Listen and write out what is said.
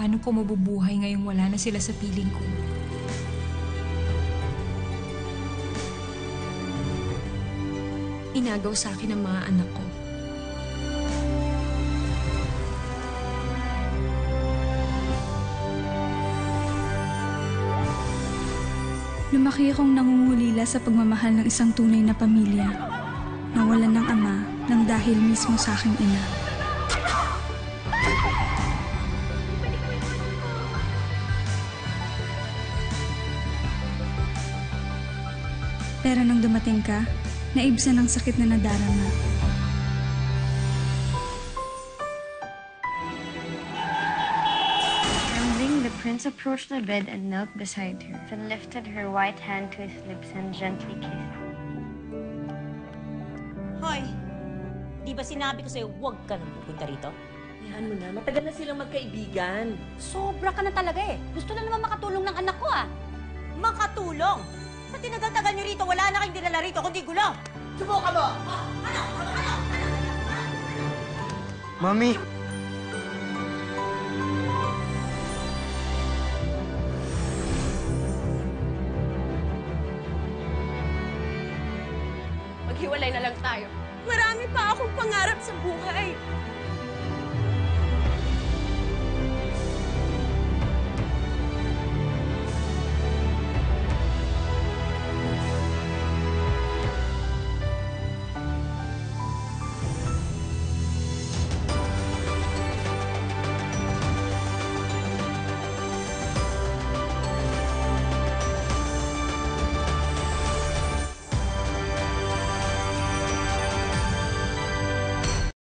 paano ko mabubuhay ngayong wala na sila sa piling ko. Inagaw sa akin ang mga anak ko. Lumaki akong nangungulila sa pagmamahal ng isang tunay na pamilya. Nawalan ng ama nang dahil mismo sa aking ina. Pero nang dumating ka, naibsan ang sakit na nadarama. Trembling, the prince approached the bed and knelt beside her, then lifted her white hand to his lips and gently kissed. Hoy, di ba sinabi ko sa'yo huwag ka nang pupunta rito? Hayaan mo na, matagal na silang magkaibigan. Sobra ka na talaga eh. Gusto na naman makatulong ng anak ko ah. Makatulong? Sa tinagal-tagal niyo rito, wala na kayong dinala rito kundi gulo. Subukan mo! Ano? Mami! Maghiwalay na lang tayo. Marami pa akong pangarap sa buhay.